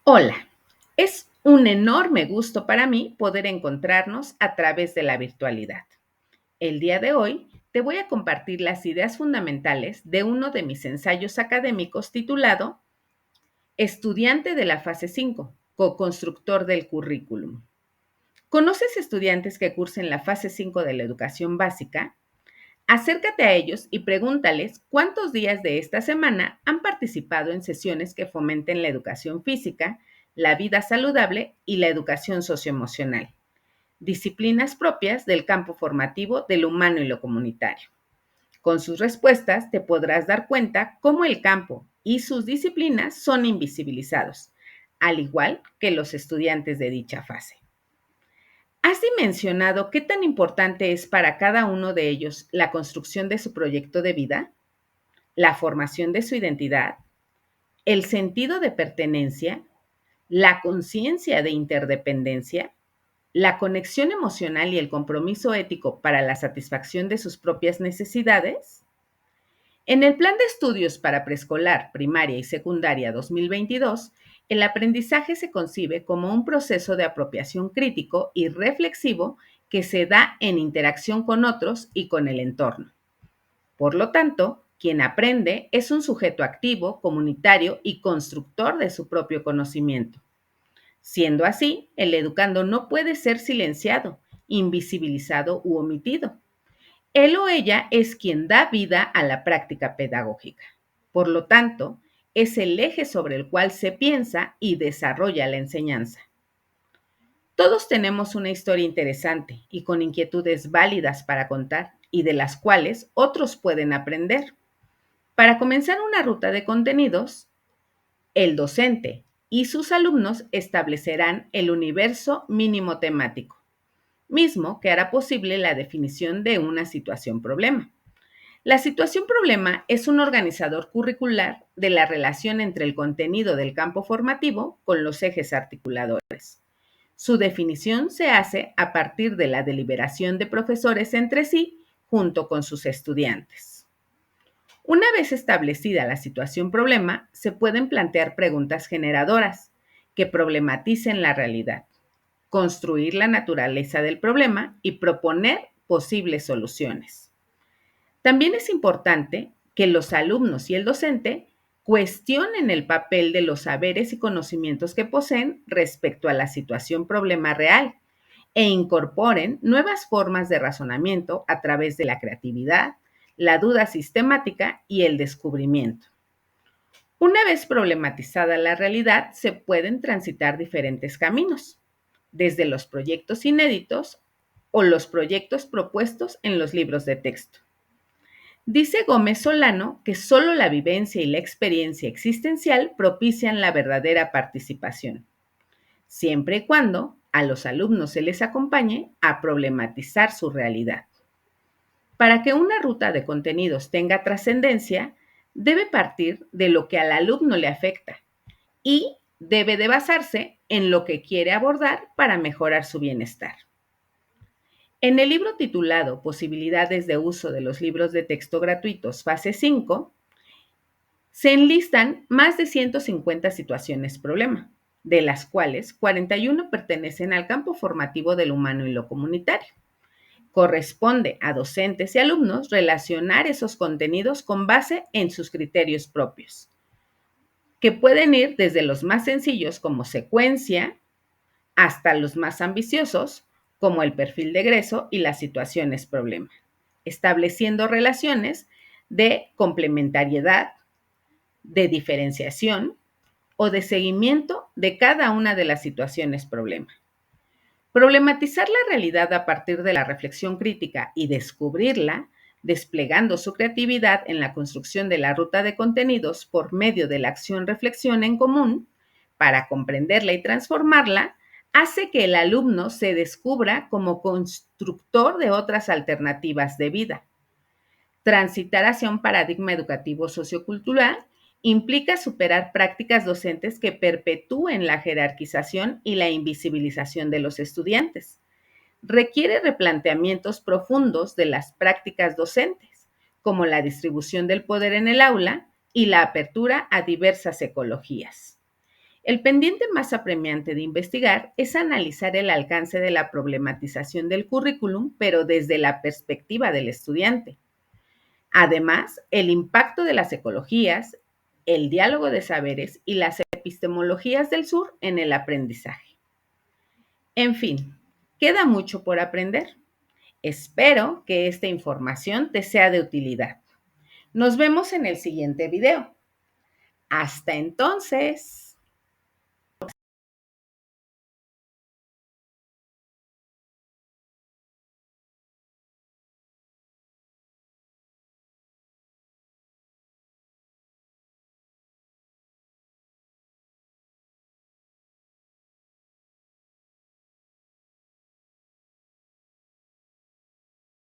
Hola, es un enorme gusto para mí poder encontrarnos a través de la virtualidad. El día de hoy te voy a compartir las ideas fundamentales de uno de mis ensayos académicos titulado Estudiante de la fase 5, co-constructor del currículum. ¿Conoces estudiantes que cursen la fase 5 de la educación básica? Acércate a ellos y pregúntales cuántos días de esta semana han participado en sesiones que fomenten la educación física, la vida saludable y la educación socioemocional, disciplinas propias del campo formativo de lo humano y lo comunitario. Con sus respuestas te podrás dar cuenta cómo el campo y sus disciplinas son invisibilizados, al igual que los estudiantes de dicha fase. ¿Has dimensionado qué tan importante es para cada uno de ellos la construcción de su proyecto de vida, la formación de su identidad, el sentido de pertenencia, la conciencia de interdependencia, la conexión emocional y el compromiso ético para la satisfacción de sus propias necesidades? En el Plan de Estudios para Preescolar, Primaria y Secundaria 2022, el aprendizaje se concibe como un proceso de apropiación crítico y reflexivo que se da en interacción con otros y con el entorno. Por lo tanto, quien aprende es un sujeto activo, comunitario y constructor de su propio conocimiento. Siendo así, el educando no puede ser silenciado, invisibilizado u omitido. Él o ella es quien da vida a la práctica pedagógica. Por lo tanto, es el eje sobre el cual se piensa y desarrolla la enseñanza. Todos tenemos una historia interesante y con inquietudes válidas para contar y de las cuales otros pueden aprender. Para comenzar una ruta de contenidos, el docente y sus alumnos establecerán el universo mínimo temático, mismo que hará posible la definición de una situación problema. La situación problema es un organizador curricular de la relación entre el contenido del campo formativo con los ejes articuladores. Su definición se hace a partir de la deliberación de profesores entre sí junto con sus estudiantes. Una vez establecida la situación problema, se pueden plantear preguntas generadoras que problematicen la realidad, construir la naturaleza del problema y proponer posibles soluciones. También es importante que los alumnos y el docente cuestionen el papel de los saberes y conocimientos que poseen respecto a la situación problema real e incorporen nuevas formas de razonamiento a través de la creatividad, la duda sistemática y el descubrimiento. Una vez problematizada la realidad, se pueden transitar diferentes caminos, desde los proyectos inéditos o los proyectos propuestos en los libros de texto. Dice Gómez Solano que solo la vivencia y la experiencia existencial propician la verdadera participación, siempre y cuando a los alumnos se les acompañe a problematizar su realidad. Para que una ruta de contenidos tenga trascendencia, debe partir de lo que al alumno le afecta y debe de basarse en lo que quiere abordar para mejorar su bienestar. En el libro titulado Posibilidades de uso de los libros de texto gratuitos, fase 5, se enlistan más de 150 situaciones problema, de las cuales 41 pertenecen al campo formativo del humano y lo comunitario. Corresponde a docentes y alumnos relacionar esos contenidos con base en sus criterios propios, que pueden ir desde los más sencillos como secuencia hasta los más ambiciosos como el perfil de egreso y las situaciones problema, estableciendo relaciones de complementariedad, de diferenciación o de seguimiento de cada una de las situaciones problema. Problematizar la realidad a partir de la reflexión crítica y descubrirla, desplegando su creatividad en la construcción de la ruta de contenidos por medio de la acción-reflexión en común, para comprenderla y transformarla, hace que el alumno se descubra como constructor de otras alternativas de vida. Transitar hacia un paradigma educativo sociocultural implica superar prácticas docentes que perpetúen la jerarquización y la invisibilización de los estudiantes. Requiere replanteamientos profundos de las prácticas docentes, como la distribución del poder en el aula y la apertura a diversas ecologías. El pendiente más apremiante de investigar es analizar el alcance de la problematización del currículum, pero desde la perspectiva del estudiante. Además, el impacto de las ecologías, el diálogo de saberes y las epistemologías del sur en el aprendizaje. En fin, queda mucho por aprender. Espero que esta información te sea de utilidad. Nos vemos en el siguiente video. Hasta entonces.